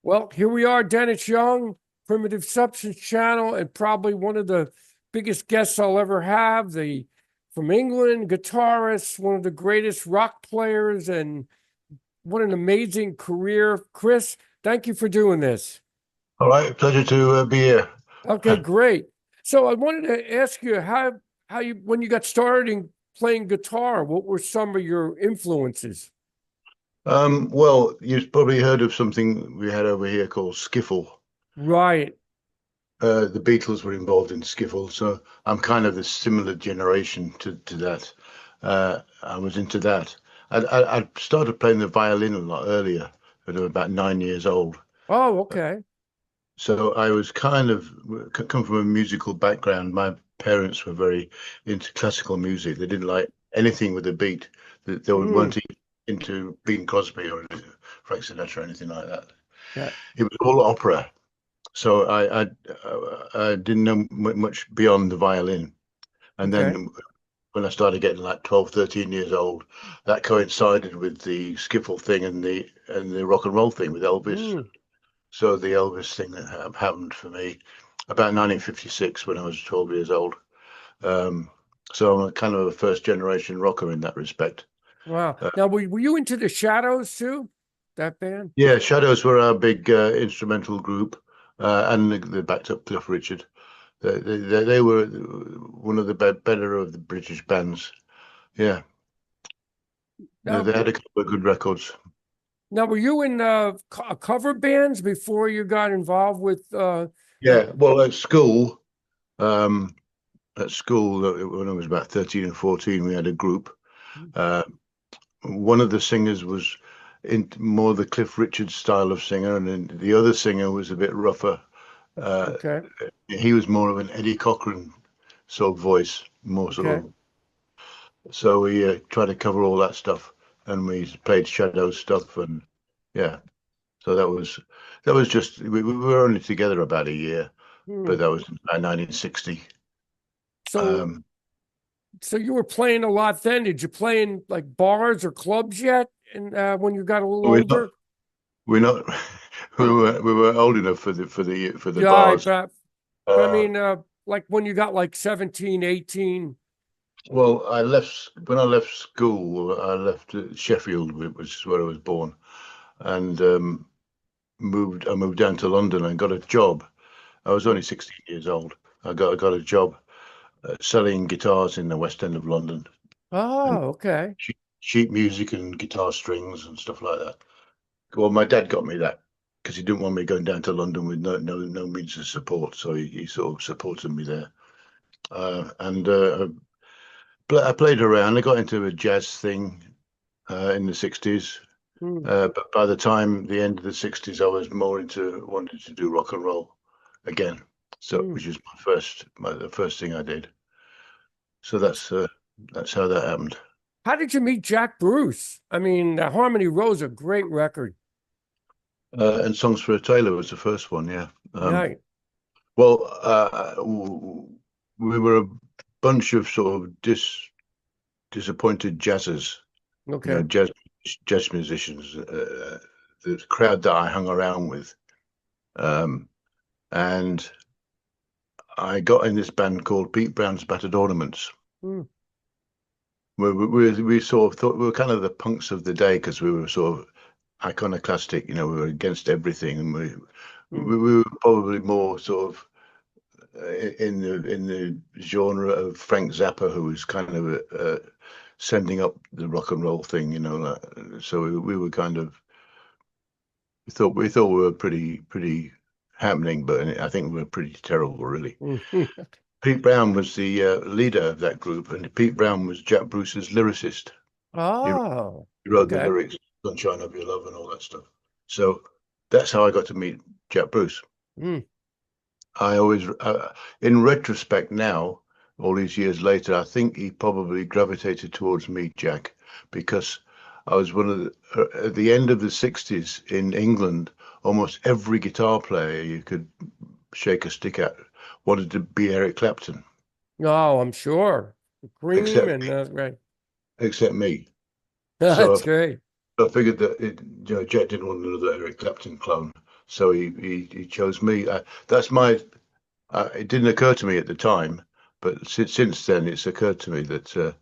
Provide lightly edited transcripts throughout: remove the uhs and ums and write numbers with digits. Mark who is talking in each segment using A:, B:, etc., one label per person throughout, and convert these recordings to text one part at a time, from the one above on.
A: Well, here we are, Dennis Young, Primitive Substance Channel, and probably one of the biggest guests I'll ever have. The From England, guitarist, one of the greatest rock players, and what an amazing career. Chris, thank you for doing this.
B: All right, pleasure to be here.
A: Okay, great. So I wanted to ask you how you when you got started in playing guitar, what were some of your influences?
B: Well, you've probably heard of something we had over here called skiffle.
A: Right.
B: The Beatles were involved in skiffle, so I'm kind of the similar generation to that. I was into that. I started playing the violin a lot earlier, when I was about 9 years old.
A: Oh, okay.
B: So I was kind of come from a musical background. My parents were very into classical music. They didn't like anything with a beat. They
A: Mm,
B: weren't into Bing Crosby or Frank Sinatra or anything like that.
A: yeah.
B: It was all opera. So I didn't know much beyond the violin. And
A: Okay.
B: then when I started getting like 12, 13 years old, that coincided with the skiffle thing and the rock and roll thing with Elvis.
A: Mm.
B: So the Elvis thing that happened for me about 1956 when I was 12 years old. Um, so I'm a kind of a first generation rocker in that respect.
A: Wow.
B: Uh,
A: Now, were you into the Shadows too? That band?
B: yeah, Shadows were our big instrumental group, and they backed up Cliff Richard. They were one of the better of the British bands. Yeah,
A: Now,
B: they had a couple of good records.
A: now were you in cover bands before you got involved with like
B: Yeah, well, um, at school, when I was about 13 and 14, we had a group. Uh, One of the singers was in more the Cliff Richard style of singer, and then the other singer was a bit rougher. Uh,
A: okay,
B: he was more of an Eddie Cochran sort of voice, more sort
A: okay.
B: of. So we tried to cover all that stuff, and we played Shadow stuff, and yeah. So that was just we were only together about a year, but
A: Hmm.
B: that was about 1960.
A: So
B: Um,
A: so you were playing a lot then. Did you play in like bars or clubs yet? And when you got a little
B: we're not
A: older?
B: we're not we were old enough for the
A: Yeah,
B: bars.
A: but I
B: Uh,
A: mean like when you got like 17, 18.
B: Well, I left when I left school. I left Sheffield, which is where I was born, and moved. I moved down to London and got a job. I was only 16 years old. I got a job selling guitars in the West End of London and
A: Oh, okay.
B: sheet music and guitar strings and stuff like that. Well, my dad got me that because he didn't want me going down to London with no means of support, so he sort of supported me there. And I played around. I got into a jazz thing in the 60s.
A: Hmm.
B: But by the time the end of the 60s, I was more into wanting to do rock and roll again. So,
A: Hmm.
B: which is the first thing I did. So that's how that happened.
A: How did you meet Jack Bruce? I mean, Harmony Rose, a great record.
B: And Songs for a Tailor was the first one, yeah.
A: Yeah.
B: Well, we were a bunch of sort of disappointed jazzers,
A: Okay.
B: jazz musicians. The crowd that I hung around with. Um, and I got in this band called Pete Brown's Battered Ornaments.
A: Hmm.
B: We sort of thought we were kind of the punks of the day because we were sort of iconoclastic, we were against everything, and
A: Hmm.
B: we were probably more sort of in the genre of Frank Zappa, who was kind of sending up the rock and roll thing, so we were kind of we thought we were pretty happening, but I think we were pretty terrible, really.
A: Hmm.
B: Pete Brown was the leader of that group, and Pete Brown was Jack Bruce's lyricist. He,
A: Oh,
B: he wrote the
A: okay.
B: lyrics, "Sunshine of Your Love" and all that stuff. So that's how I got to meet Jack Bruce.
A: Hmm.
B: I always, in retrospect now, all these years later, I think he probably gravitated towards me, Jack, because I was one of at the end of the 60s in England, almost every guitar player you could shake a stick at wanted to be Eric Clapton,
A: Oh, I'm sure. Cream
B: except
A: and right.
B: except me. So
A: That's great.
B: I figured that Jack didn't want another Eric Clapton clone. So he chose me. That's my. It didn't occur to me at the time, but since then it's occurred to me that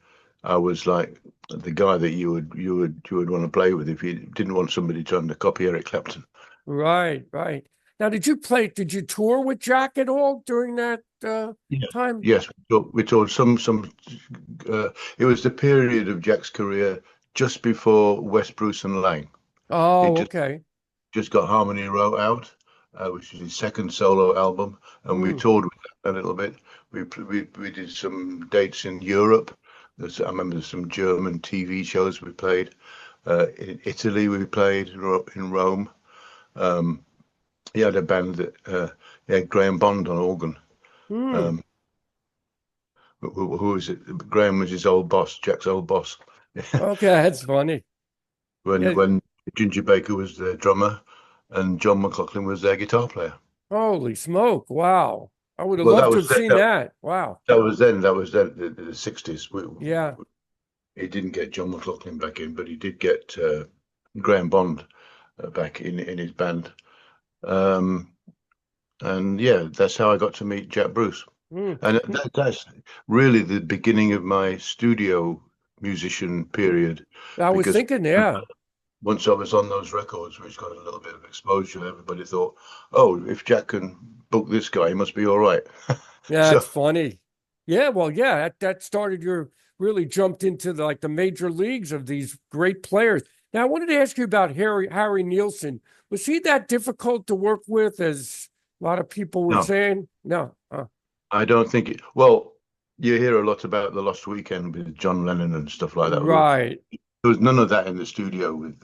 B: I was like the guy that you would want to play with if you didn't want somebody trying to copy Eric Clapton.
A: Right, right. Now, did you tour with Jack at all during that
B: Yeah.
A: time?
B: Yes, we toured some. It was the period of Jack's career just before West Bruce and Lang. He
A: Oh,
B: just
A: okay.
B: just got Harmony Wrote out, which is his second solo album, and we
A: Mm,
B: toured with that a little bit. We did some dates in Europe. I remember some German TV shows we played. In Italy, we played in Rome. Um, he had a band that he had Graham Bond on organ.
A: mm.
B: Um, who is it? Graham was his old boss, Jack's old boss.
A: Okay, that's funny.
B: when
A: Yeah.
B: when Ginger Baker was their drummer and John McLaughlin was their guitar player.
A: Holy smoke. Wow. I would have
B: Well,
A: loved to have seen that. Wow.
B: that was then the 60s.
A: Yeah.
B: He didn't get John McLaughlin back in, but he did get Graham Bond back in his band. Um, and yeah, that's how I got to meet Jack Bruce.
A: Mm.
B: And that's really the beginning of my studio musician period
A: I was
B: because
A: thinking, yeah.
B: once I was on those records, which got a little bit of exposure, everybody thought, oh, if Jack can book this guy, he must be all right.
A: Yeah,
B: So,
A: it's funny. Yeah, well, yeah, that started your really jumped into the major leagues of these great players. Now, I wanted to ask you about Harry Nielsen. Was he that difficult to work with, as a lot of people were
B: no,
A: saying? No.
B: I don't think it. Well, you hear a lot about the Lost Weekend with John Lennon and stuff like that.
A: Right.
B: There was none of that in the studio with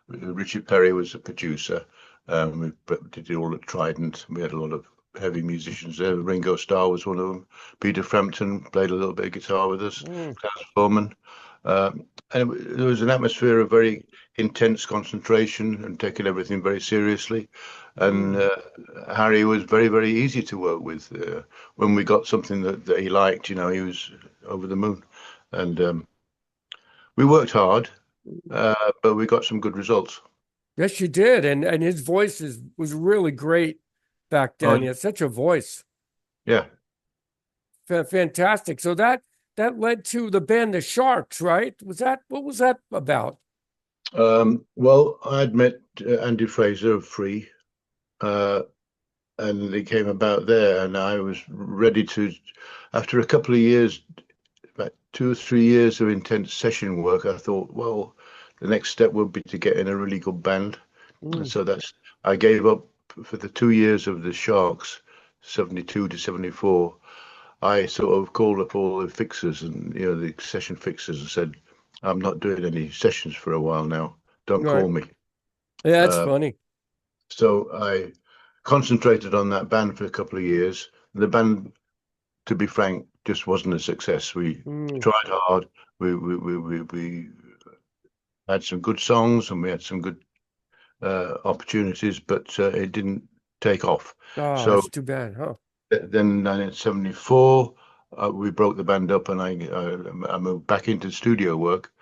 B: Richard Perry was the producer. We did all at Trident. We had a lot of heavy musicians there. Ringo Starr was one of them. Peter Frampton played a little bit of guitar with us.
A: Mm,
B: Klaus Voormann. And there was an atmosphere of very intense concentration and taking everything very seriously. And
A: mm.
B: Harry was very, very easy to work with. When we got something that he liked, he was over the moon. And we worked hard, but we got some good results.
A: Yes, you did. And his was really great back
B: Oh,
A: then. He had such a voice.
B: yeah.
A: Fantastic. So that led to the band The Sharks, right? What was that about?
B: Well, I'd met Andy Fraser of Free, uh, and it came about there, and I was ready to, after a couple of years, about 2 or 3 years of intense session work, I thought, well, the next step would be to get in a really good band. And
A: Mm,
B: so I gave up for the 2 years of the Sharks, 72 to 74. I sort of called up all the fixers and the session fixers and said, I'm not doing any sessions for a while now. Don't
A: right.
B: call me.
A: Yeah, that's
B: Uh,
A: funny.
B: so I concentrated on that band for a couple of years. The band, to be frank, just wasn't a success. We
A: Mm.
B: tried hard. We had some good songs and we had some good opportunities, but it didn't take off.
A: Oh,
B: So
A: that's too bad, huh?
B: then in 1974, we broke the band up and I moved back into studio work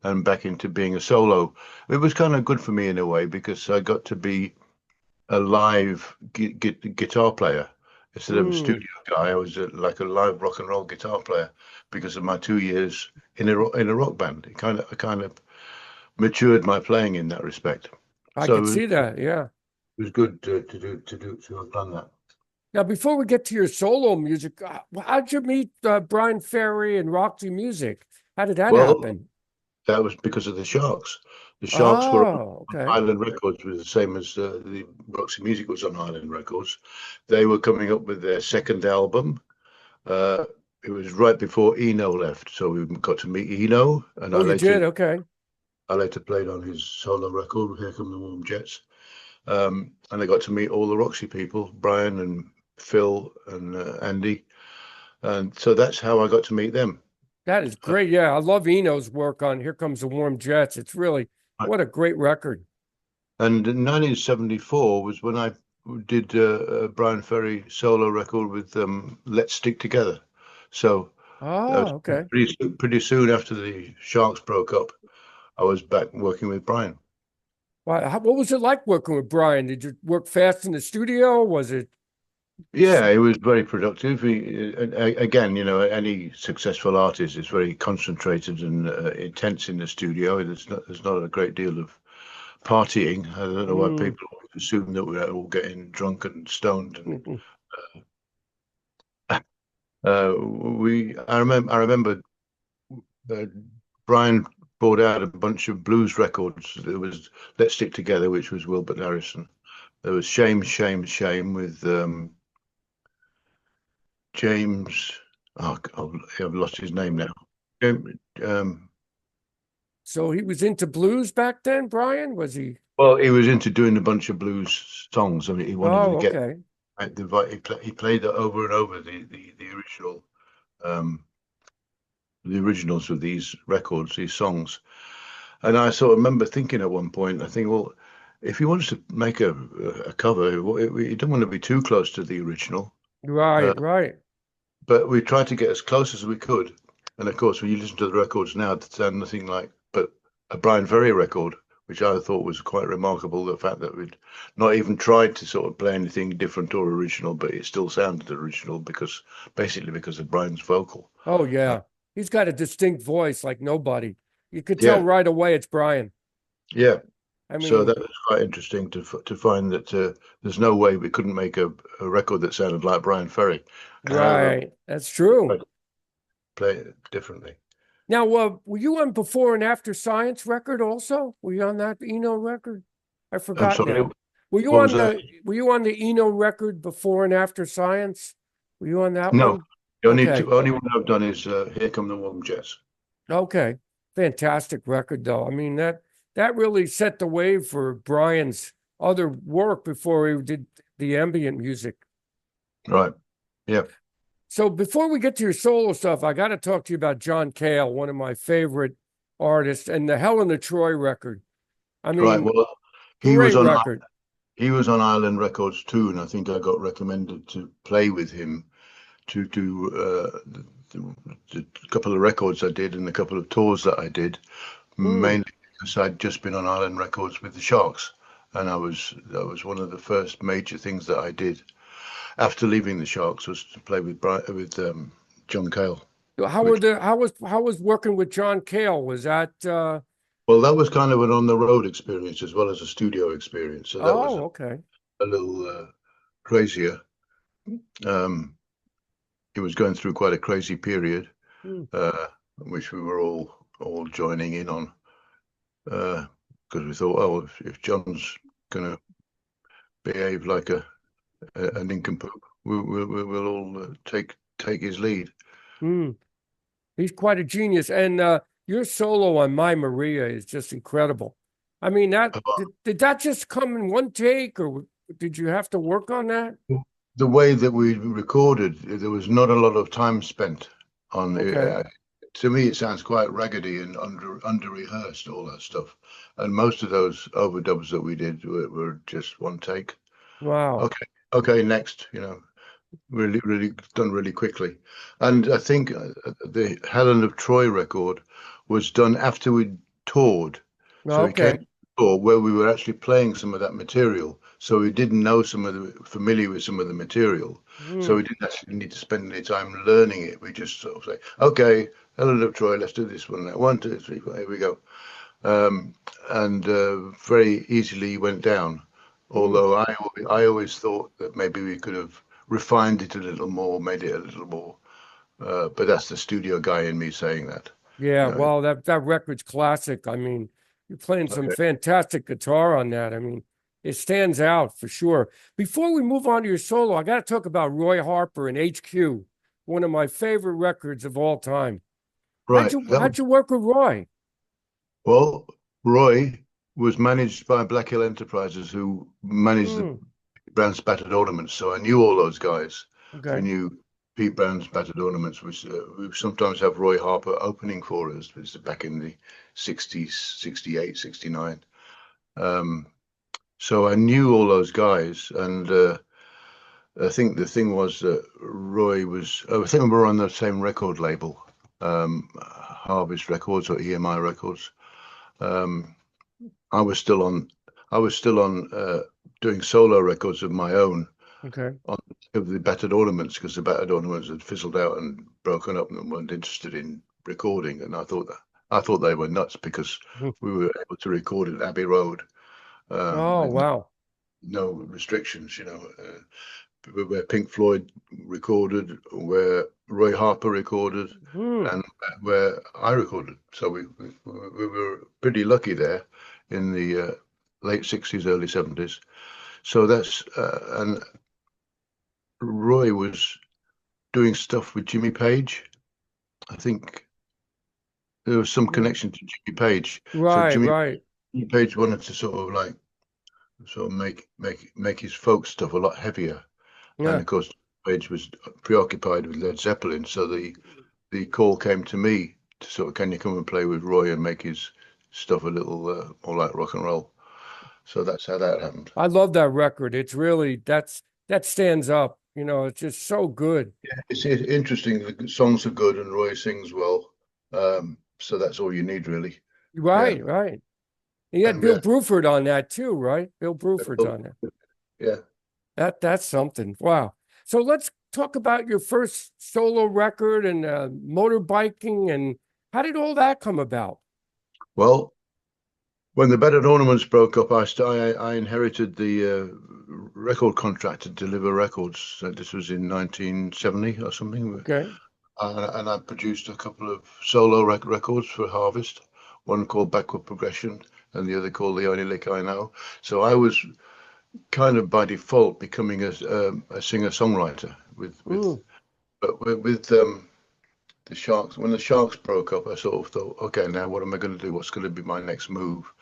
B: and back into being a solo. It was kind of good for me in a way because I got to be a live guitar player instead of a
A: Mm.
B: studio guy. I was like a live rock and roll guitar player because of my 2 years in a rock band. I kind of matured my playing in that respect.
A: I
B: So
A: could see that, yeah.
B: it was good to have done that.
A: Now, before we get to your solo music, how'd you meet Bryan Ferry and Roxy Music? How did that
B: Well,
A: happen?
B: that was because of the Sharks. The Sharks were on
A: Oh, okay.
B: Island Records, was the same as the Roxy Music was on Island Records. They were coming up with their second album. Uh, it was right before Eno left, so we got to meet Eno, and
A: Oh, you did? Okay.
B: I later played on his solo record, Here Come the Warm Jets. And I got to meet all the Roxy people, Bryan and Phil and Andy, and so that's how I got to meet them.
A: That is
B: Uh,
A: great. Yeah, I love Eno's work on Here Comes the Warm Jets. It's really, what a great record.
B: And in 1974 was when I did a Bryan Ferry solo record with Let's Stick Together. So
A: Oh, okay.
B: pretty soon after the Sharks broke up, I was back working with Bryan.
A: What was it like working with Bryan? Did you work fast in the studio? Was it?
B: Yeah, it was very productive. Again, any successful artist is very concentrated and intense in the studio. There's not a great deal of partying. I don't know why
A: Mm.
B: people assume that we're all getting drunk and stoned. And I remember uh, Brian brought out a bunch of blues records. There was Let's Stick Together, which was Wilbert Harrison. There was Shame, Shame, Shame with James. Oh, I've lost his name now. Um,
A: So he was into blues back then, Bryan? Was he?
B: well, he was into doing a bunch of blues songs. I mean, he wanted to
A: Oh,
B: get
A: okay.
B: he played it over and over the original um, the originals of these records, these songs. And I sort of remember thinking at one point, I think, well, if he wants to make a cover, you don't want to be too close to the original. Uh,
A: Right, right.
B: but we tried to get as close as we could. And of course, when you listen to the records now, they sound nothing like but a Bryan Ferry record, which I thought was quite remarkable. The fact that we'd not even tried to sort of play anything different or original, but it still sounded original basically because of Brian's vocal.
A: Oh,
B: Uh,
A: yeah. He's got a distinct voice like nobody. You could tell
B: yeah,
A: right away it's Bryan.
B: yeah.
A: I
B: So
A: mean,
B: that was quite interesting to find that there's no way we couldn't make a record that sounded like Bryan Ferry. However,
A: right. That's true.
B: I'd play it differently.
A: Now, were you on Before and After Science record also? Were you on that Eno record? I
B: I'm
A: forgot
B: sorry,
A: now. Were you
B: what was
A: on
B: that?
A: the Eno record Before and After Science? Were you on that
B: No,
A: one?
B: the
A: Okay.
B: only one I've done is Here Come the Warm Jets.
A: Okay. Fantastic record though. I mean that really set the wave for Bryan's other work before he did the ambient music.
B: Right. Yeah.
A: So before we get to your solo stuff, I got to talk to you about John Cale, one of my favorite artists, and the Helen of Troy record. I
B: Right.
A: mean,
B: Well, he was
A: great
B: on
A: record.
B: he was on Island Records too, and I think I got recommended to play with him to do the couple of records I did and a couple of tours that I did,
A: Mm,
B: mainly because I'd just been on Island Records with the Sharks, and that was one of the first major things that I did after leaving the Sharks was to play with John Cale. Which
A: how was working with John Cale? Was that
B: well, that was kind of an on the road experience as well as a studio experience, so that was
A: oh, okay.
B: a little crazier. Um, he was going through quite a crazy period,
A: Mm,
B: uh, which we were all joining in on because we thought, oh, if John's going to behave like a nincompoop, we'll all take his lead.
A: mm. He's quite a genius. And your solo on My Maria is just incredible. I mean, did that just come in one take, or did you have to work on that?
B: The way that we recorded, there was not a lot of time spent on it.
A: Okay.
B: To me, it sounds quite raggedy and under rehearsed, all that stuff. And most of those overdubs that we did were just one take.
A: Wow.
B: Okay, okay, next. Really done really quickly. And I think the Helen of Troy record was done after we'd toured. So we came
A: Okay.
B: to a tour where we were actually playing some of that material. So we didn't know familiar with some of the material. So we
A: Mm,
B: didn't actually need to spend any time learning it. We just sort of say, okay, Helen of Troy, let's do this one. One, two, three, four, here we go. And very easily went down.
A: mm.
B: Although I always thought that maybe we could have refined it a little more, made it a little more. But that's the studio guy in me saying that.
A: Yeah.
B: You know,
A: Well, that record's classic. I mean, you're playing some
B: okay,
A: fantastic guitar on that. I mean, it stands out for sure. Before we move on to your solo, I got to talk about Roy Harper and HQ, one of my favorite records of all time.
B: right.
A: How'd you work with Roy?
B: Well, Roy was managed by Black Hill Enterprises, who managed the
A: Mm,
B: Brown's Battered Ornaments. So I knew all those guys. We
A: okay.
B: knew Pete Brown's Battered Ornaments, which we sometimes have Roy Harper opening for us. This is back in the 60s, 68, 69. So I knew all those guys, and I think the thing was that Roy was. I think we were on the same record label, Harvest Records or EMI Records. Um, I was still on. I was still on doing solo records of my own
A: Okay.
B: on of the Battered Ornaments, because the Battered Ornaments had fizzled out and broken up and weren't interested in recording. And I thought they were nuts, because
A: Mhm.
B: we were able to record at Abbey Road
A: Oh,
B: with
A: wow.
B: no restrictions, where Pink Floyd recorded, where Roy Harper recorded,
A: Hmm.
B: and where I recorded. So we were pretty lucky there in the late 60s, early 70s. So and Roy was doing stuff with Jimmy Page. I think there was some
A: Hmm.
B: connection to Jimmy Page. So
A: Right, right.
B: Jimmy Page wanted to sort of make his folk stuff a lot heavier. And
A: Yeah.
B: of course, Page was preoccupied with Led Zeppelin, so the call came to me to sort of, can you come and play with Roy and make his stuff a little more like rock and roll? So that's how that happened.
A: I love that record. It's really that stands up. It's just so good.
B: It's interesting. The songs are good and Roy sings well. So that's all you need, really. Yeah.
A: Right, right. And you had
B: And
A: Bill Bruford on that too, right? Bill Bruford's on there.
B: yeah.
A: That's something. Wow. So let's talk about your first solo record and motorbiking, and how did all that come about?
B: Well, when the Battered Ornaments broke up, I inherited the record contract to deliver records. So this was in 1970 or something.
A: Okay.
B: And I produced a couple of solo records for Harvest, one called Backward Progression and the other called The Only Lick I Know. So I was kind of by default becoming a singer-songwriter
A: Mm,
B: with the Sharks. When the Sharks broke up, I sort of thought, okay, now what am I going to do? What's going to be my next move?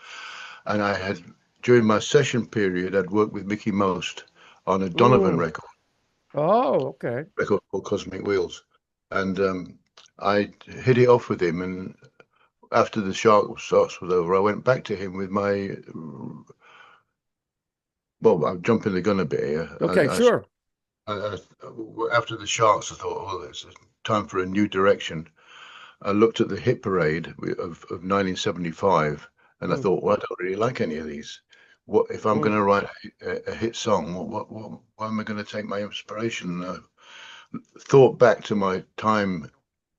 B: And I had, during my session period, I'd worked with Mickey Most on a Donovan
A: mm. Oh, okay.
B: record called Cosmic Wheels. And I hit it off with him. And after the Sharks was over, I went back to him with well, I'm jumping the gun a bit here.
A: Okay, sure.
B: After the Sharks, I thought, well, it's time for a new direction. I looked at the hit parade of 1975, and I
A: Mm,
B: thought, well, I don't really like any of these. What if I'm going
A: mm.
B: to write a hit song? Why am I going to take my inspiration? Thought back to my time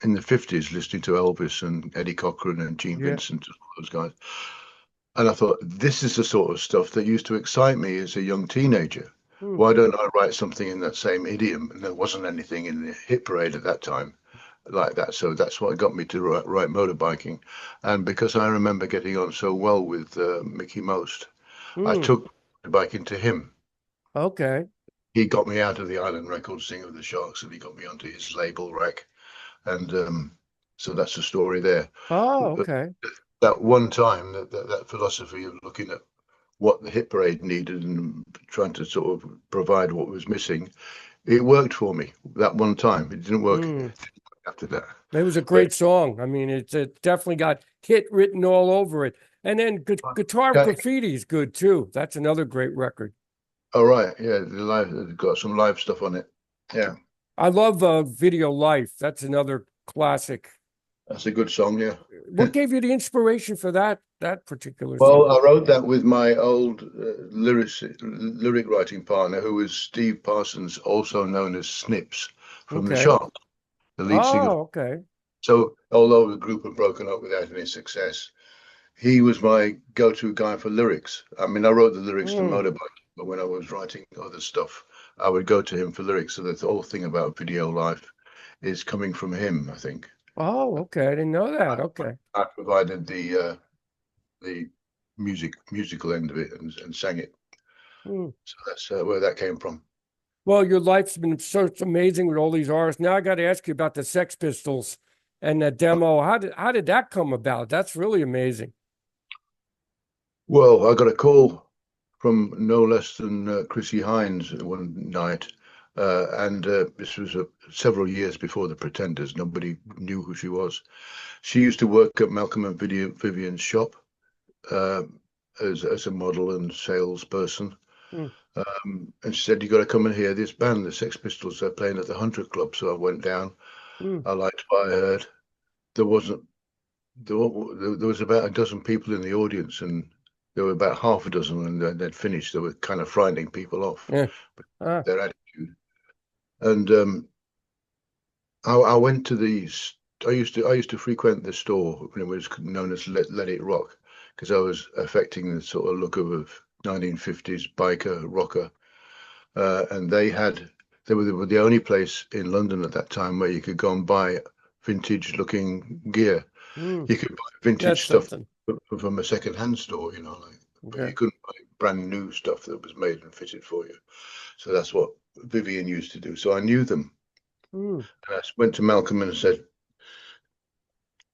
B: in the 50s listening to Elvis and Eddie Cochran and Gene
A: Yeah.
B: Vincent and all those guys. And I thought, this is the sort of stuff that used to excite me as a young teenager.
A: Mm,
B: Why don't I write something in that same idiom? And there wasn't anything in the hit parade at that time like that. So that's what got me to write motorbiking. And because I remember getting on so well with Mickey Most, I
A: mm.
B: took biking to him.
A: Okay.
B: He got me out of the Island Records thing of the Sharks, and he got me onto his label rack. And so that's the story there.
A: Oh,
B: But
A: okay.
B: that one time, that philosophy of looking at what the hit parade needed and trying to sort of provide what was missing, it worked for me that one time. It didn't work
A: Mm.
B: after that.
A: It was a
B: But
A: great song. I mean, it definitely got hit written all over it. And then Guitar
B: yeah,
A: Graffiti is good too. That's another great record.
B: all right, yeah, the live it's got some live stuff on it. Yeah,
A: I love Video Life. That's another classic.
B: that's a good song. Yeah.
A: What gave you the inspiration for that particular
B: Well,
A: song?
B: I wrote that with my old lyric writing partner, who was Steve Parsons, also known as Snips from the
A: Okay.
B: Sharks, the lead singer.
A: Oh, okay.
B: So, although the group had broken up without any success, he was my go-to guy for lyrics. I mean, I wrote the lyrics to
A: Mm.
B: Motorbike, but when I was writing other stuff, I would go to him for lyrics. So the whole thing about Video Life is coming from him, I think.
A: Oh, okay. I didn't know that. Okay.
B: I provided the musical end of it and sang it.
A: Mm.
B: So that's where that came from.
A: Well, your life's been so amazing with all these artists. Now I got to ask you about the Sex Pistols and the demo. How did that come about? That's really amazing.
B: Well, I got a call from no less than Chrissy Hines one night, and this was several years before the Pretenders. Nobody knew who she was. She used to work at Malcolm and Vivian's shop uh, as a model and salesperson.
A: Mm.
B: And she said, "You got to come and hear this band, the Sex Pistols. They're playing at the 100 Club." So I went down.
A: Mm.
B: I liked what I heard. There wasn't there was about a dozen people in the audience, and there were about half a dozen, and then they'd finished. They were kind of frightening people off,
A: Yeah. Ah.
B: their attitude. And I went to these. I used to frequent the store when it was known as Let It Rock, because I was affecting the sort of look of a 1950s biker rocker, and they were the only place in London at that time where you could go and buy vintage looking gear.
A: Mm.
B: You could buy vintage
A: That's
B: stuff
A: something.
B: from a second-hand store, but
A: Okay.
B: you couldn't buy brand new stuff that was made and fitted for you. So that's what Vivian used to do. So I knew them.
A: Mm.
B: And I went to Malcolm and said,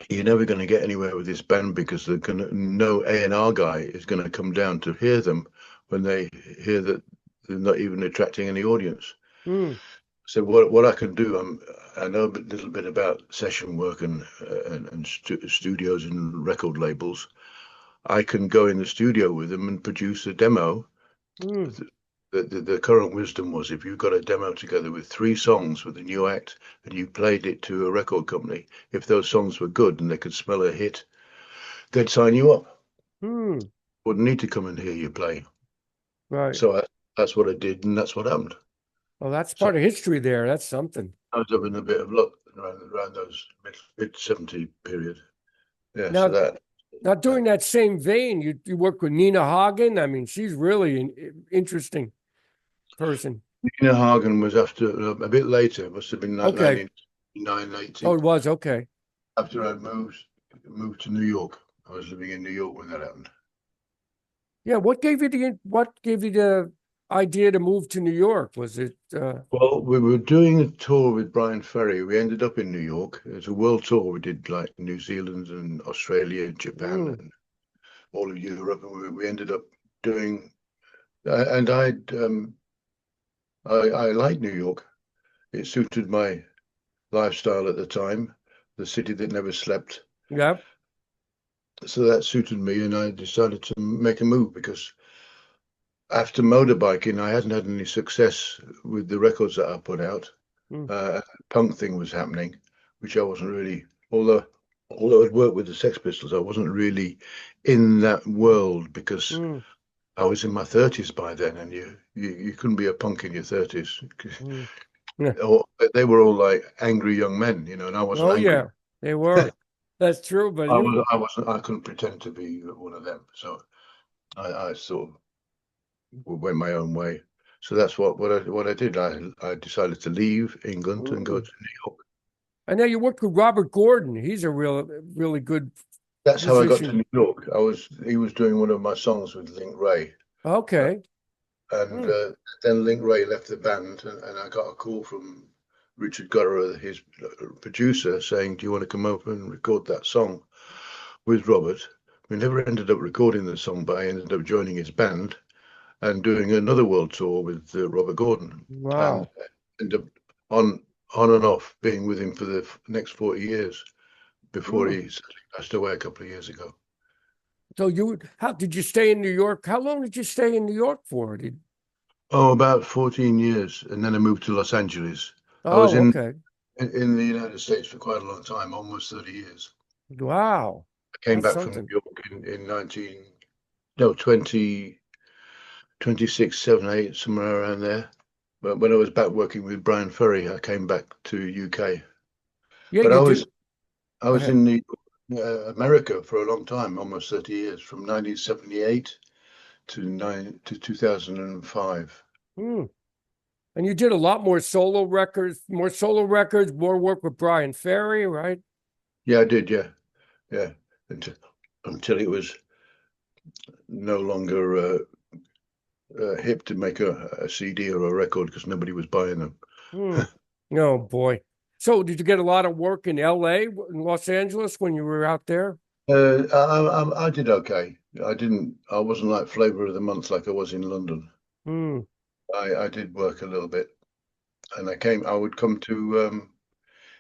B: "You're never going to get anywhere with this band because no A&R guy is going to come down to hear them when they hear that they're not even attracting any audience."
A: Mm.
B: So what I can do, I know a little bit about session work and studios and record labels. I can go in the studio with them and produce a demo.
A: Mm.
B: The current wisdom was, if you got a demo together with 3 songs with a new act and you played it to a record company, if those songs were good and they could smell a hit, they'd sign you up.
A: Mm.
B: Wouldn't need to come and hear you play.
A: Right.
B: So that's what I did, and that's what happened.
A: Well, that's
B: So
A: part of history there. That's something.
B: I was having a bit of luck around those mid 70 period. Yeah, so
A: Now,
B: that.
A: now during that same vein, you work with Nina Hagen. I mean, she's really an interesting person.
B: Nina Hagen was after a bit later, must have been
A: Okay.
B: 1989,
A: Oh,
B: 80.
A: it was okay.
B: After I moved to New York. I was living in New York when that happened.
A: Yeah. What gave you the idea to move to New York? Was it
B: Well, we were doing a tour with Bryan Ferry. We ended up in New York. It was a world tour. We did like New Zealand and Australia, Japan,
A: mm,
B: and all of Europe. And we ended up doing, and I liked New York. It suited my lifestyle at the time, the city that never slept.
A: yeah.
B: So that suited me, and I decided to make a move because after motorbiking, I hadn't had any success with the records that I put out.
A: Mm,
B: Punk thing was happening, which I wasn't really. Although I'd worked with the Sex Pistols, I wasn't really in that world because
A: mm,
B: I was in my 30s by then, and you couldn't be a punk in your 30s.
A: mm. Yeah.
B: They were all like angry young men, and I wasn't
A: Oh
B: angry.
A: yeah, they were. That's true. But
B: I
A: you
B: was, I wasn't. I couldn't pretend to be one of them. So I sort of went my own way. So that's what I did. I decided to leave England and go
A: mm.
B: to New York.
A: I know you worked with Robert Gordon. He's a really good
B: That's how I got to
A: musician.
B: New York. He was doing one of my songs with Link Ray,
A: Okay.
B: and
A: Mm,
B: then Link Ray left the band, and I got a call from Richard Gutterer, his producer, saying, "Do you want to come over and record that song with Robert?" We never ended up recording the song, but I ended up joining his band and doing another world tour with Robert Gordon, and
A: wow.
B: ended up on on and off being with him for the next 40 years before
A: Mm.
B: he sadly passed away a couple of years ago.
A: So how did you stay in New York? How long did you stay in New York for?
B: Oh, about 14 years, and then I moved to Los Angeles. I was
A: Oh, okay.
B: in the United States for quite a long time, almost 30 years.
A: Wow.
B: I came
A: That's
B: back from New
A: something.
B: York in 19, no, 20, 26, 7, 8, somewhere around there. But when I was back working with Bryan Ferry, I came back to UK.
A: Yeah,
B: But
A: you do.
B: I
A: Go
B: was
A: ahead.
B: in America for a long time, almost 30 years, from 1978 to 2005.
A: Mm. And you did a lot more solo records, more work with Bryan Ferry, right?
B: Yeah, I did. Yeah, yeah. Until, until it was no longer hip to make a CD or a record because nobody was buying them.
A: Hmm. Oh boy. So did you get a lot of work in LA, in Los Angeles when you were out there?
B: I did okay. I wasn't like flavor of the month like I was in London.
A: Hmm.
B: I did work a little bit, and I would come to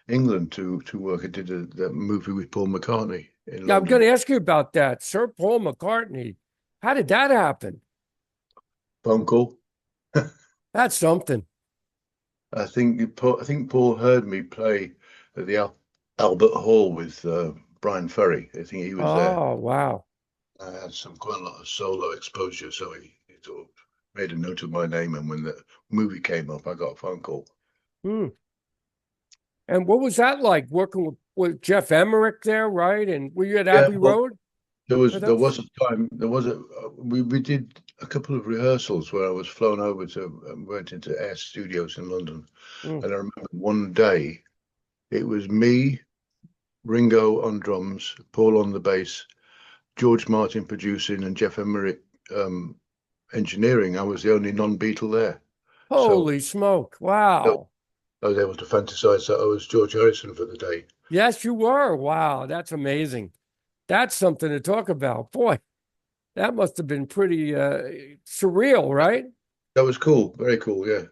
B: England to work. I did that movie with Paul McCartney in
A: Yeah, I'm going
B: London.
A: to ask you about that. Sir Paul McCartney. How did that happen?
B: Phone call.
A: That's something.
B: I think Paul heard me play at the Albert Hall with Bryan Ferry. I think he was there.
A: Oh, wow.
B: I had quite a lot of solo exposure, so he sort of made a note of my name, and when the movie came up, I got a phone call.
A: Hmm. And what was that like working with Jeff Emmerich there, right? And were you at
B: Yeah,
A: Abbey
B: well,
A: Road for
B: there
A: those?
B: was a time we did a couple of rehearsals where I was flown over to went into Air Studios in London,
A: Mm.
B: and I remember one day it was me, Ringo on drums, Paul on the bass, George Martin producing, and Jeff Emmerich um, engineering. I was the only non-Beatle there, so
A: Holy smoke.
B: I
A: Wow.
B: was able to fantasize that I was George Harrison for the day.
A: Yes, you were. Wow. That's amazing. That's something to talk about. Boy, that must have been pretty surreal, right?
B: That was cool, very cool. Yeah,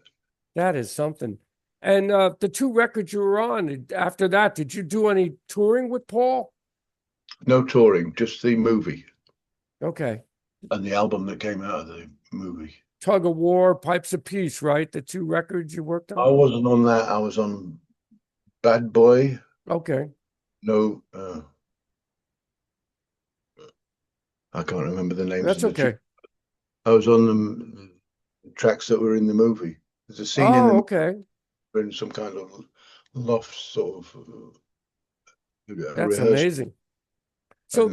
A: That is something. And the two records you were on, after that, did you do any touring with Paul?
B: no touring, just the movie
A: Okay.
B: and the album that came out of the movie.
A: Tug of War, Pipes of Peace, right? The two records you worked
B: I
A: on?
B: wasn't on that. I was on Bad Boy.
A: Okay.
B: No, I can't remember the names
A: That's
B: of the two.
A: okay.
B: I was on the tracks that were in the movie. There's a scene in the
A: Oh,
B: movie
A: okay.
B: in some kind of loft sort of
A: That's
B: rehearsal.
A: amazing.
B: And
A: So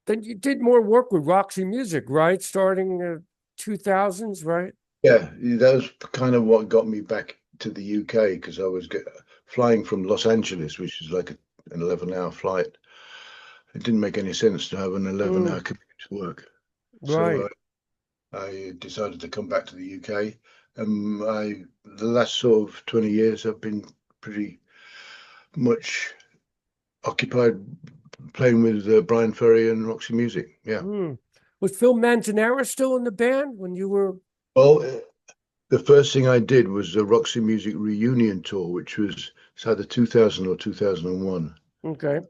A: then you did more work with Roxy Music, right? Starting 2000s, right?
B: yeah, that was kind of what got me back to the UK because I was flying from Los Angeles, which is like an 11-hour flight. It didn't make any sense to have an 11-hour
A: Mm,
B: commute to work.
A: right.
B: So I decided to come back to the UK. The last sort of 20 years have been pretty much occupied playing with Bryan Ferry and Roxy Music. Yeah.
A: Mm. Was Phil Manzanera still in the band when you were?
B: Well, the first thing I did was the Roxy Music reunion tour, which was it's either 2000 or 2001.
A: Okay.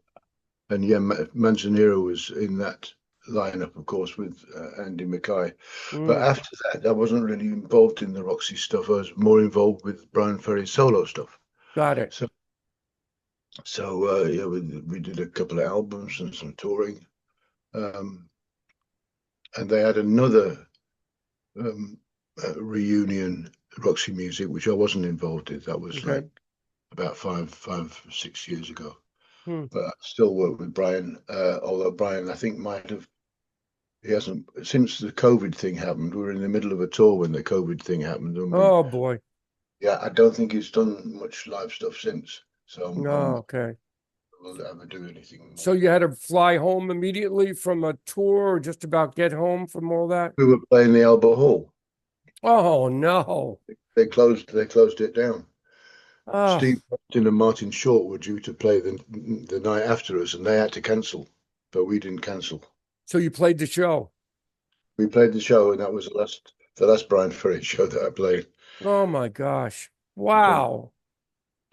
B: And yeah, Manzanero was in that lineup, of course, with Andy Mackay. But
A: Mm,
B: after that, I wasn't really involved in the Roxy stuff. I was more involved with Bryan Ferry's solo stuff.
A: got it.
B: So, yeah, we did a couple of albums and some touring. Um, and they had another um, reunion, Roxy Music, which I wasn't involved in. That was
A: Okay.
B: like about 6 years ago.
A: Hmm.
B: But I still work with Bryan, although Bryan, I think, he hasn't, since the COVID thing happened, we were in the middle of a tour when the COVID thing happened. And
A: Oh boy.
B: yeah, I don't think he's done much live stuff since. So
A: No, okay.
B: will ever do anything
A: So
B: more.
A: you had to fly home immediately from a tour or just about get home from all that?
B: We were playing the Albert Hall.
A: Oh no.
B: They closed it down.
A: Oh,
B: Steve Austin and Martin Short were due to play the night after us, and they had to cancel, but we didn't cancel.
A: so you played the show.
B: We played the show, and that was the last Bryan Ferry show that I played.
A: Oh my gosh.
B: 20,
A: Wow.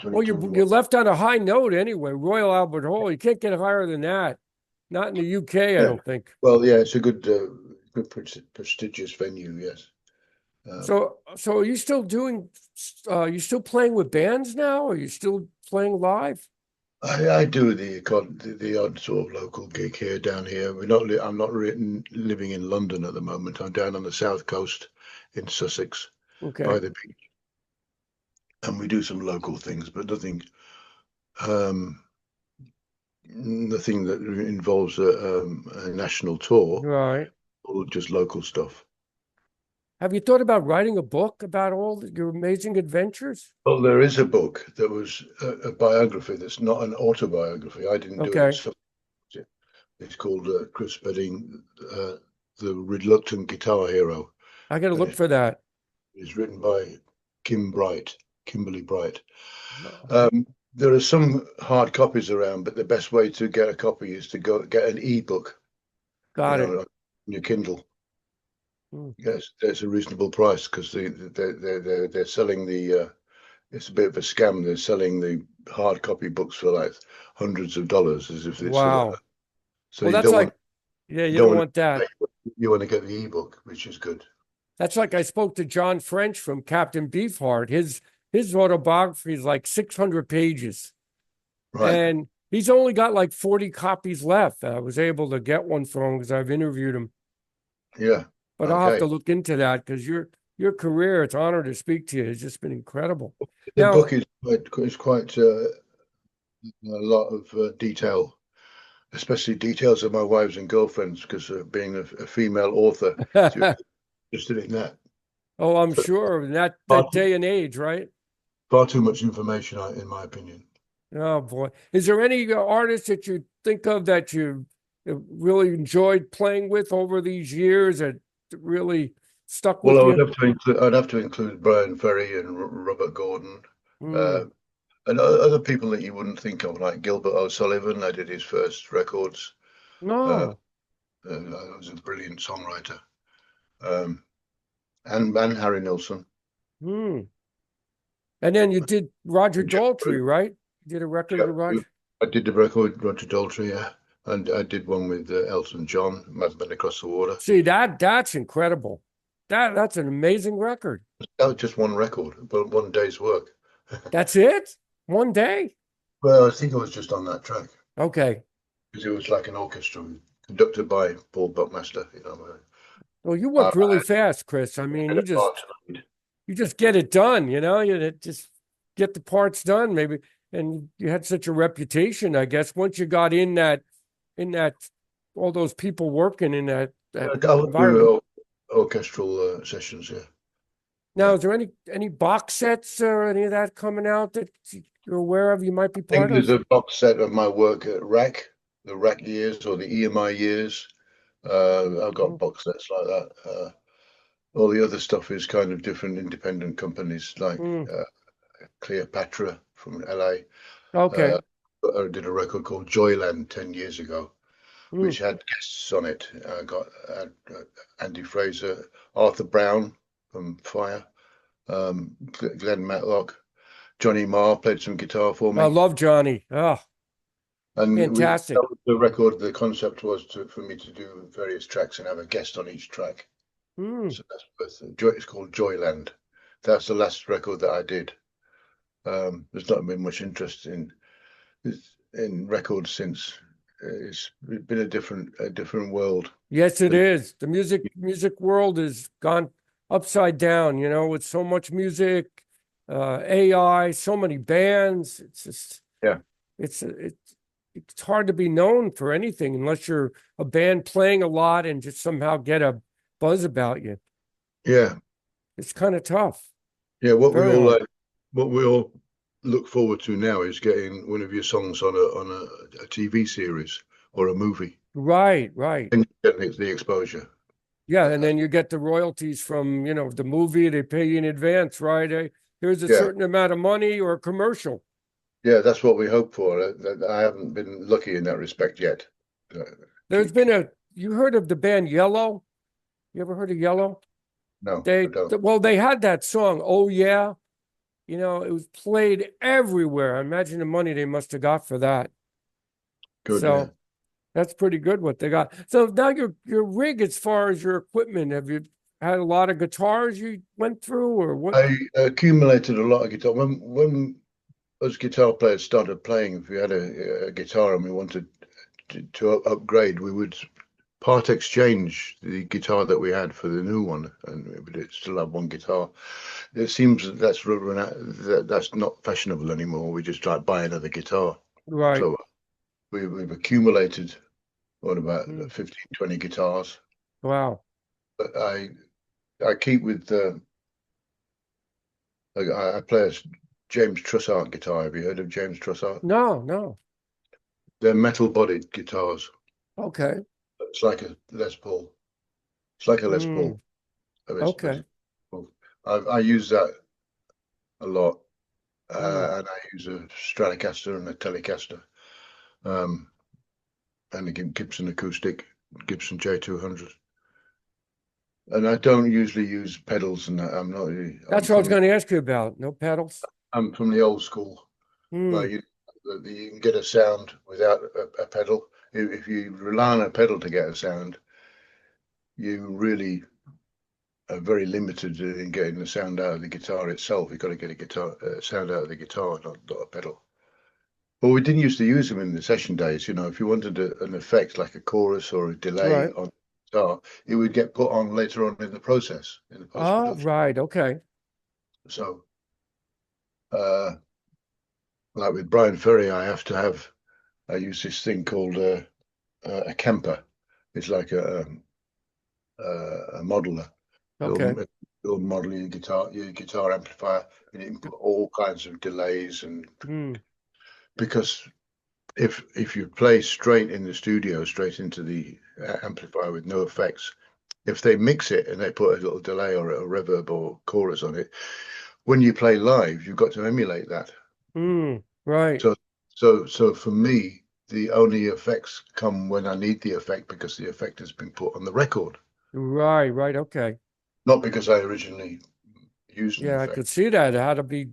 A: Well, you
B: 2021.
A: left on a high note anyway. Royal Albert Hall. You can't get higher than that. Not in the UK, I
B: Yeah.
A: don't think.
B: Well, yeah, it's a good prestigious venue. Yes. Um,
A: So are you still doing, you still playing with bands now? Are you still playing live?
B: I do the odd sort of local gig here down here. I'm not living in London at the moment. I'm down on the south coast in Sussex by
A: Okay.
B: the beach, and we do some local things, but um, nothing that involves a national tour
A: Right.
B: or just local stuff.
A: Have you thought about writing a book about all your amazing adventures?
B: Well, there is a book that was a biography that's not an autobiography. I didn't do it.
A: Okay.
B: So it's called Chris Spedding, The Reluctant Guitar Hero.
A: I got to
B: And
A: look for that.
B: it's written by Kimberly Bright.
A: Oh,
B: There are some hard copies around, but the best way to get a copy is to go get an ebook,
A: got it.
B: on your Kindle.
A: Hmm.
B: Yes, that's a reasonable price because they're selling it's a bit of a scam. They're selling the hard copy books for like hundreds of dollars as if it's
A: Wow.
B: so
A: Well,
B: you
A: that's
B: don't want
A: like, yeah,
B: you
A: you
B: don't
A: don't
B: want
A: want that.
B: you want to get the ebook, which is good.
A: That's like I spoke to John French from Captain Beefheart. His autobiography is like 600 pages.
B: Right.
A: And He's only got like 40 copies left. I was able to get one from him because I've interviewed him.
B: Yeah.
A: But I'll have
B: Okay.
A: to look into that because your career, it's an honor to speak to you. It's just been incredible.
B: The
A: Now,
B: book is quite a lot of detail, especially details of my wives and girlfriends, because being a female author, she was
A: oh,
B: interested in that.
A: I'm
B: So
A: sure
B: far
A: that day and age, right?
B: far too much information, in my opinion.
A: Oh boy. Is there any artist that you think of that you really enjoyed playing with over these years that really stuck
B: Well,
A: with you?
B: I'd have to include Bryan Ferry and Robert Gordon, uh,
A: Mm.
B: and other people that you wouldn't think of, like Gilbert O'Sullivan. I did his first records. Uh,
A: No.
B: I was a brilliant songwriter. Um, and Harry Nilsson.
A: Mm. And then you did Roger Daltrey, right? You did a record with Roger.
B: I did the record with Roger Daltrey, yeah, and I did one with Elton John, Madman Across the Water.
A: See, that's incredible. That's an amazing record.
B: That was just one record, but one day's work.
A: That's it? One day?
B: Well, I think I was just on that track
A: Okay.
B: because it was like an orchestra conducted by Paul Buckmaster.
A: Well, you
B: I
A: work really fast, Chris. I mean,
B: had a part to read.
A: you just get it done, you just get the parts done, maybe. And you had such a reputation, I guess, once you got in that all those people working in that
B: I would
A: environment.
B: do orchestral sessions, yeah.
A: Now,
B: Yeah.
A: is there any box sets or any of that coming out that you're aware of you might be
B: I think
A: part
B: there's
A: of?
B: a box set of my work at RAC, the RAC years or the EMI years. I've got
A: Mm,
B: box sets like that. All the other stuff is kind of different independent companies like
A: mm,
B: Cleopatra from LA. Uh,
A: okay.
B: I did a record called Joyland 10 years ago,
A: Mm.
B: which had guests on it. I got Andy Fraser, Arthur Brown from Fire, Glenn Matlock, Johnny Marr played some guitar for
A: I
B: me.
A: love Johnny. Oh,
B: And
A: fantastic.
B: the record, the concept was for me to do various tracks and have a guest on each track.
A: Mm.
B: So it's called Joyland. That's the last record that I did. There's not been much interest in records since. It's been a different world.
A: Yes, it
B: But
A: is. The music world has gone upside down, with so much music, AI, so many bands. It's just
B: yeah,
A: it's hard to be known for anything unless you're a band playing a lot and just somehow get a buzz about you.
B: yeah,
A: It's kind of tough.
B: yeah.
A: Very hard.
B: What we all look forward to now is getting one of your songs on a TV series or a movie,
A: Right, right.
B: and you get the exposure.
A: Yeah, and
B: Uh,
A: then you get the royalties from, the movie. They pay you in advance, right? Here's a
B: yeah,
A: certain amount of money or a commercial.
B: yeah. That's what we hope for. I haven't been lucky in that respect yet. Uh,
A: There's been you heard of the band Yellow? You ever heard of Yellow?
B: no, I don't.
A: Well, they had that song, Oh Yeah. It was played everywhere. I imagine the money they must have got for that.
B: Good, yeah.
A: So that's pretty good what they got. So now your rig, as far as your equipment, have you had a lot of guitars you went through, or what?
B: I accumulated a lot of guitar. When us guitar players started playing, if we had a guitar and we wanted to upgrade, we would part exchange the guitar that we had for the new one, and we would still have one guitar. It seems that that's not fashionable anymore. We just like buy another guitar.
A: Right.
B: So we've accumulated about
A: Mm.
B: 15, 20 guitars.
A: Wow.
B: But I keep with I play a James Trussart guitar. Have you heard of James Trussart?
A: No, no.
B: They're metal-bodied guitars.
A: Okay.
B: It's like a Les Paul. It's like a Les
A: Mm.
B: Paul. Les
A: Okay.
B: Paul. I use that a lot,
A: Mm.
B: and I use a Stratocaster and a Telecaster, um, and a Gibson acoustic, Gibson J200. And I don't usually use pedals, and that.
A: That's what I was going to ask you about. No pedals?
B: I'm from the old school.
A: Mm.
B: Like you can get a sound without a pedal. If you rely on a pedal to get a sound, you really are very limited in getting the sound out of the guitar itself. You've got to get a guitar sound out of the guitar, not a pedal. Well, we didn't used to use them in the session days. If you wanted an effect like a chorus or a delay
A: Right.
B: on guitar, it would get put on later on in the process, in the
A: Oh,
B: post-production.
A: right. Okay.
B: So, like with Bryan Ferry, I use this thing called a Kemper. It's like a modeler.
A: Okay.
B: It'll model your guitar amplifier, and you can put all kinds of delays and
A: Hmm.
B: because if you play straight in the studio, straight into the amplifier with no effects, if they mix it and they put a little delay or a reverb or chorus on it, when you play live, you've got to emulate that.
A: Hmm. Right.
B: So, so for me, the only effects come when I need the effect because the effect has been put on the record,
A: Right. Right. Okay.
B: not because I originally used an
A: Yeah, I
B: effect.
A: could see that. It had to be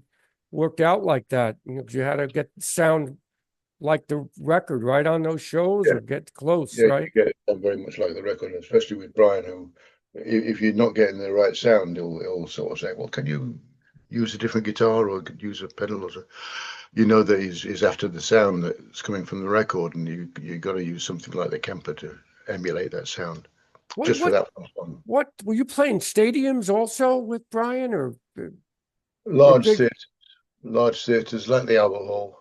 A: worked out like that. 'Cause you had to get the sound like the record right on those shows
B: Yeah,
A: or get close,
B: yeah, you
A: right?
B: get it very much like the record, especially with Bryan, who, if you're not getting the right sound, he'll sort of say, "Well, can you use a different guitar or use a pedal or so?" You know that he's after the sound that's coming from the record, and you got to use something like the Kemper to emulate that sound,
A: What
B: just for
A: what
B: that fun.
A: what were you playing stadiums also with Bryan or
B: Large
A: big?
B: theatre, large theatres like the Albert Hall,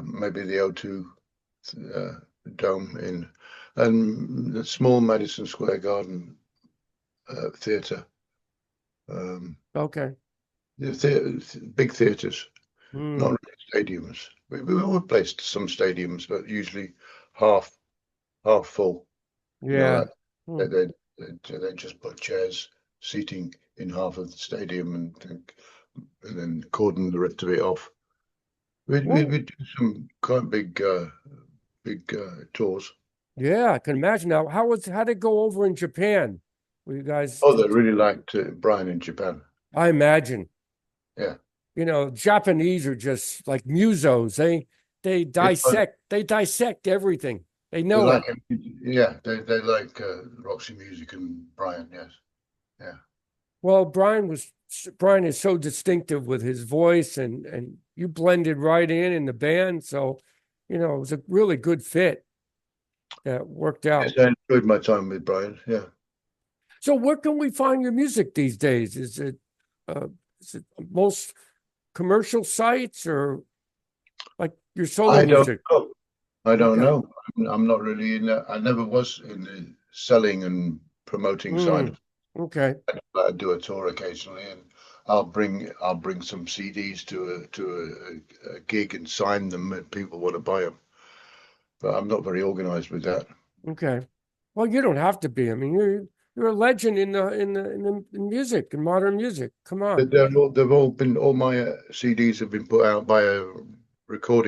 B: maybe the O2 uh, Dome and the small Madison Square Garden theatre. Um,
A: Okay.
B: big theatres,
A: Hmm.
B: not really stadiums. We will play some stadiums, but usually half half full.
A: Yeah.
B: Like
A: Hmm.
B: they they they just put chairs, seating in half of the stadium, and then cordon the rest of it off. We
A: Well,
B: do some quite big tours.
A: yeah, I can imagine now. How did it go over in Japan? Were you guys
B: Oh, they really liked Bryan in Japan.
A: I imagine.
B: Yeah,
A: Japanese are just like musos. They
B: it's fun.
A: dissect everything. They
B: They
A: know
B: like
A: it.
B: yeah, they like Roxy music and Bryan. Yes, yeah.
A: Well, Bryan is so distinctive with his voice and you blended right in the band. So, it was a really good fit that worked
B: Yes,
A: out.
B: I enjoyed my time with Bryan. Yeah.
A: So where can we find your music these days? Uh, is it most commercial sites or like your solo
B: I don't
A: music?
B: know. I don't
A: Okay.
B: know. I'm not really in that. I never was in the selling and promoting side
A: Hmm.
B: of
A: Okay.
B: it. I do a tour occasionally, and I'll bring some CDs to a gig and sign them, and people want to buy them. But I'm not very organized with that.
A: Okay. Well, you don't have to be. I mean, you're a legend in music in modern music. Come on.
B: They've all been all my CDs have been put out by a record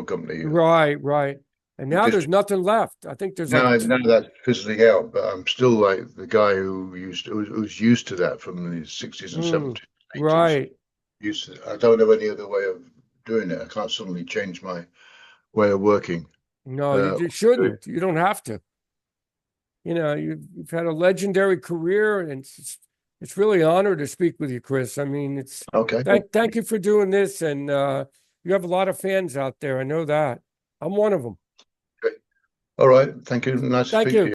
B: company.
A: Right, right. And now there's
B: District.
A: nothing left. I think there's like,
B: Now that's fizzling out, but I'm still like the guy who's used to that from the 60s and
A: mm,
B: 70s, 80s.
A: right.
B: Used to. I don't know any other way of doing it. I can't suddenly change my way of working.
A: No, you
B: Uh,
A: just shouldn't. You don't have to. You've had a legendary career, and it's really an honor to speak with you, Chris. I mean, it's
B: okay.
A: thank you for doing this, and you have a lot of fans out there. I know that. I'm one of them.
B: All right. Thank you. Nice to
A: Thank
B: speak to
A: you.
B: you.